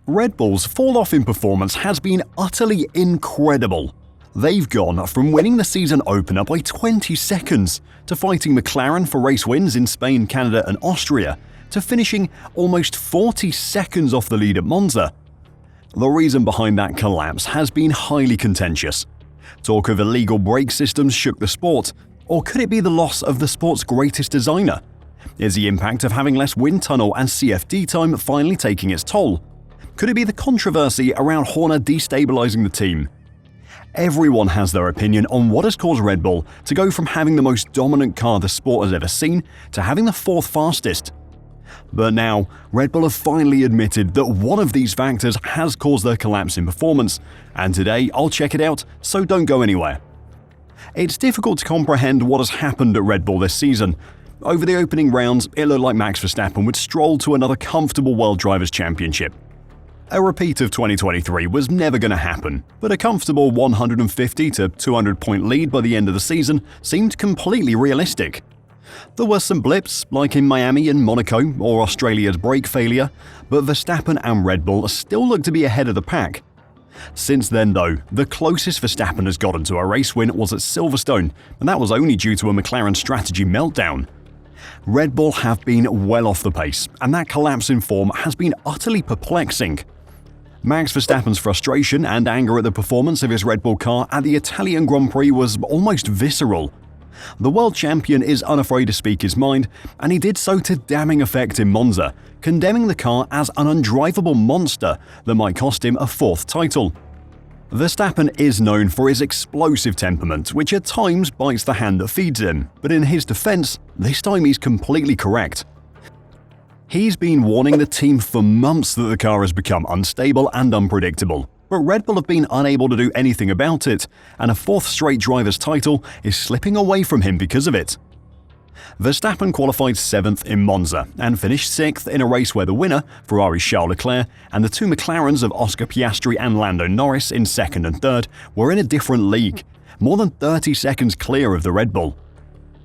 Red Bull's fall-off in performance has been utterly incredible. They've gone from winning the season opener by 20 seconds to fighting McLaren for race wins in Spain, Canada and Austria, to finishing almost 40 seconds off the lead at Monza. The reason behind that collapse has been highly contentious. Talk of illegal brake systems shook the sport, or could it be the loss of the sport's greatest designer? Is the impact of having less wind tunnel and CFD time finally taking its toll? Could it be the controversy around Horner destabilising the team? Everyone has their opinion on what has caused Red Bull to go from having the most dominant car the sport has ever seen to having the fourth fastest. But now, Red Bull have finally admitted that one of these factors has caused their collapse in performance, and today I'll check it out, so don't go anywhere. It's difficult to comprehend what has happened at Red Bull this season. Over the opening rounds, it looked like Max Verstappen would stroll to another comfortable World Drivers' Championship. A repeat of 2023 was never going to happen, but a comfortable 150 to 200 point lead by the end of the season seemed completely realistic. There were some blips, like in Miami and Monaco or Australia's brake failure, but Verstappen and Red Bull still look to be ahead of the pack. Since then though, the closest Verstappen has gotten to a race win was at Silverstone, and that was only due to a McLaren strategy meltdown. Red Bull have been well off the pace, and that collapse in form has been utterly perplexing. Max Verstappen's frustration and anger at the performance of his Red Bull car at the Italian Grand Prix was almost visceral. The world champion is unafraid to speak his mind, and he did so to damning effect in Monza, condemning the car as an undrivable monster that might cost him a fourth title. Verstappen is known for his explosive temperament, which at times bites the hand that feeds him, but in his defense, this time he's completely correct. He's been warning the team for months that the car has become unstable and unpredictable, but Red Bull have been unable to do anything about it, and a fourth straight driver's title is slipping away from him because of it. Verstappen qualified 7th in Monza and finished 6th in a race where the winner, Ferrari's Charles Leclerc, and the two McLarens of Oscar Piastri and Lando Norris in 2nd and 3rd were in a different league, more than 30 seconds clear of the Red Bull.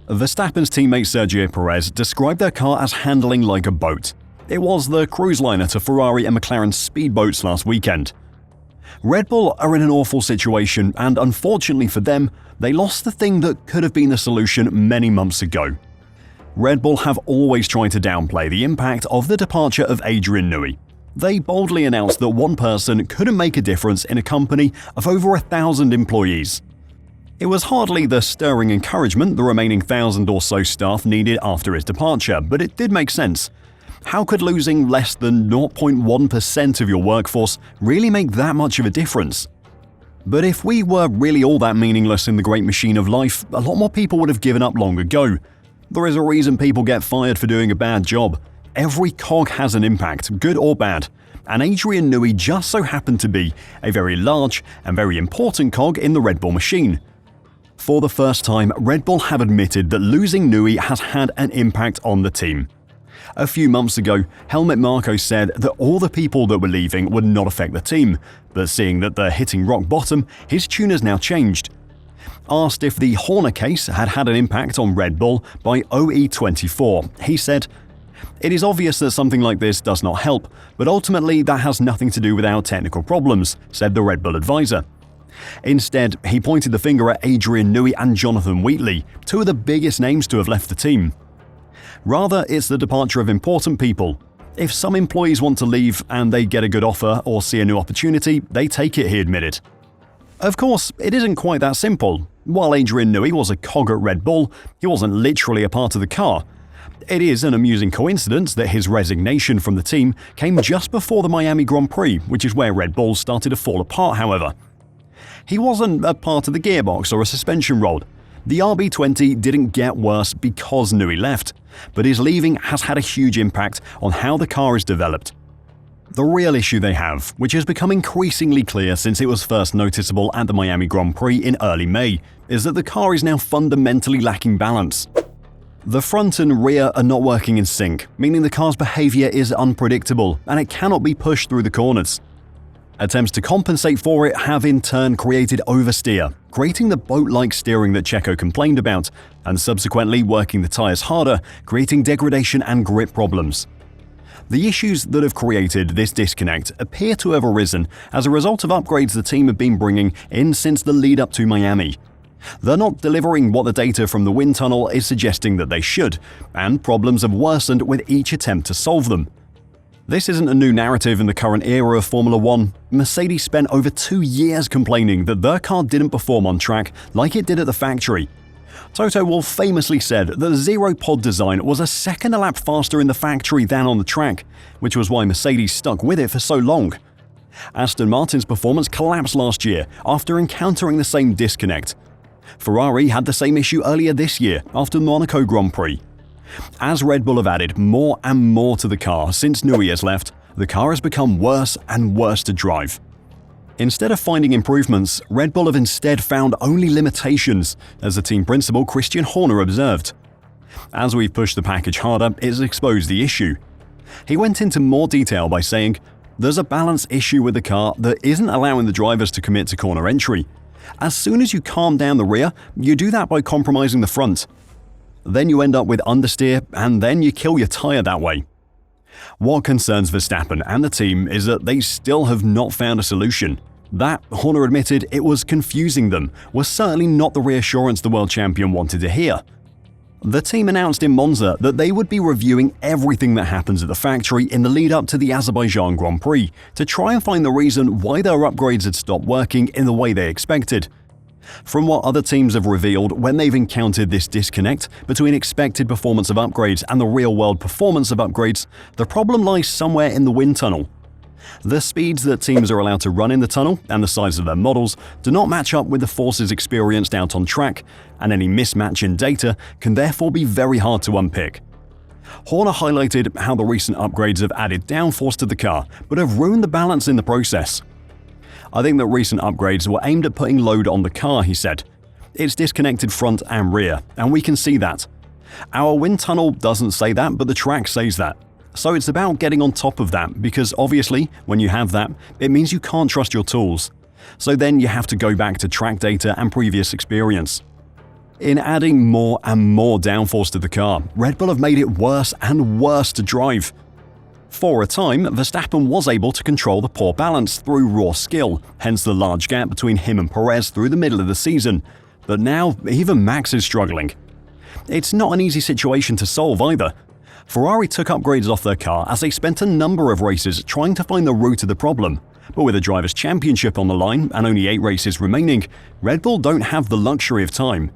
Verstappen's teammate Sergio Perez described their car as handling like a boat. It was the cruise liner to Ferrari and McLaren's speedboats last weekend. Red Bull are in an awful situation, and unfortunately for them, they lost the thing that could have been the solution many months ago. Red Bull have always tried to downplay the impact of the departure of Adrian Newey. They boldly announced that one person couldn't make a difference in a company of over 1,000 employees. It was hardly the stirring encouragement the remaining 1,000 or so staff needed after his departure, but it did make sense. How could losing less than 0.1% of your workforce really make that much of a difference? But if we were really all that meaningless in the great machine of life, a lot more people would have given up long ago. There is a reason people get fired for doing a bad job. Every cog has an impact, good or bad, and Adrian Newey just so happened to be a very large and very important cog in the Red Bull machine. For the first time, Red Bull have admitted that losing Newey has had an impact on the team. A few months ago, Helmut Marko said that all the people that were leaving would not affect the team, but seeing that they're hitting rock bottom, his tune has now changed. Asked if the Horner case had had an impact on Red Bull by OE24, he said, "It is obvious that something like this does not help, but ultimately that has nothing to do with our technical problems," said the Red Bull advisor. Instead, he pointed the finger at Adrian Newey and Jonathan Wheatley, two of the biggest names to have left the team. Rather, it's the departure of important people. If some employees want to leave and they get a good offer or see a new opportunity, they take it, he admitted. Of course, it isn't quite that simple. While Adrian Newey was a cog at Red Bull, he wasn't literally a part of the car. It is an amusing coincidence that his resignation from the team came just before the Miami Grand Prix, which is where Red Bull started to fall apart, however. He wasn't a part of the gearbox or a suspension rod. The RB20 didn't get worse because Newey left, but his leaving has had a huge impact on how the car is developed. The real issue they have, which has become increasingly clear since it was first noticeable at the Miami Grand Prix in early May, is that the car is now fundamentally lacking balance. The front and rear are not working in sync, meaning the car's behavior is unpredictable and it cannot be pushed through the corners. Attempts to compensate for it have in turn created oversteer, creating the boat-like steering that Checo complained about, and subsequently working the tyres harder, creating degradation and grip problems. The issues that have created this disconnect appear to have arisen as a result of upgrades the team have been bringing in since the lead up to Miami. They're not delivering what the data from the wind tunnel is suggesting that they should, and problems have worsened with each attempt to solve them. This isn't a new narrative in the current era of Formula One. Mercedes spent over 2 years complaining that their car didn't perform on track like it did at the factory. Toto Wolff famously said that the zero-pod design was a second a lap faster in the factory than on the track, which was why Mercedes stuck with it for so long. Aston Martin's performance collapsed last year after encountering the same disconnect. Ferrari had the same issue earlier this year after the Monaco Grand Prix. As Red Bull have added more and more to the car since Newey has left, the car has become worse and worse to drive. Instead of finding improvements, Red Bull have instead found only limitations, as the team principal Christian Horner observed. As we've pushed the package harder, it's exposed the issue. He went into more detail by saying, "There's a balance issue with the car that isn't allowing the drivers to commit to corner entry. As soon as you calm down the rear, you do that by compromising the front. Then you end up with understeer, and then you kill your tyre that way." What concerns Verstappen and the team is that they still have not found a solution. That, Horner admitted, it was confusing them, was certainly not the reassurance the world champion wanted to hear. The team announced in Monza that they would be reviewing everything that happens at the factory in the lead up to the Azerbaijan Grand Prix to try and find the reason why their upgrades had stopped working in the way they expected. From what other teams have revealed when they've encountered this disconnect between expected performance of upgrades and the real-world performance of upgrades, the problem lies somewhere in the wind tunnel. The speeds that teams are allowed to run in the tunnel and the size of their models do not match up with the forces experienced out on track, and any mismatch in data can therefore be very hard to unpick. Horner highlighted how the recent upgrades have added downforce to the car but have ruined the balance in the process. "I think that recent upgrades were aimed at putting load on the car," he said. "It's disconnected front and rear, and we can see that. Our wind tunnel doesn't say that, but the track says that. So it's about getting on top of that, because obviously, when you have that, it means you can't trust your tools. So then you have to go back to track data and previous experience." In adding more and more downforce to the car, Red Bull have made it worse and worse to drive. For a time, Verstappen was able to control the poor balance through raw skill, hence the large gap between him and Perez through the middle of the season. But now, even Max is struggling. It's not an easy situation to solve either. Ferrari took upgrades off their car as they spent a number of races trying to find the root of the problem. But with a Drivers' Championship on the line and only 8 races remaining, Red Bull don't have the luxury of time.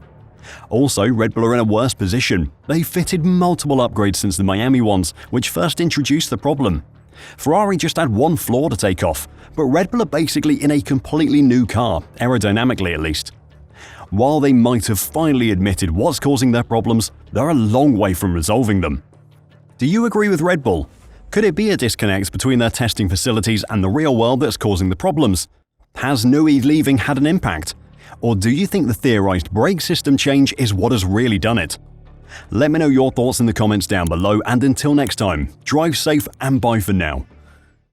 Also, Red Bull are in a worse position. They fitted multiple upgrades since the Miami ones, which first introduced the problem. Ferrari just had one flaw to take off, but Red Bull are basically in a completely new car, aerodynamically at least. While they might have finally admitted what's causing their problems, they're a long way from resolving them. Do you agree with Red Bull? Could it be a disconnect between their testing facilities and the real world that's causing the problems? Has Newey leaving had an impact? Or do you think the theorized brake system change is what has really done it? Let me know your thoughts in the comments down below, and until next time, drive safe and bye for now.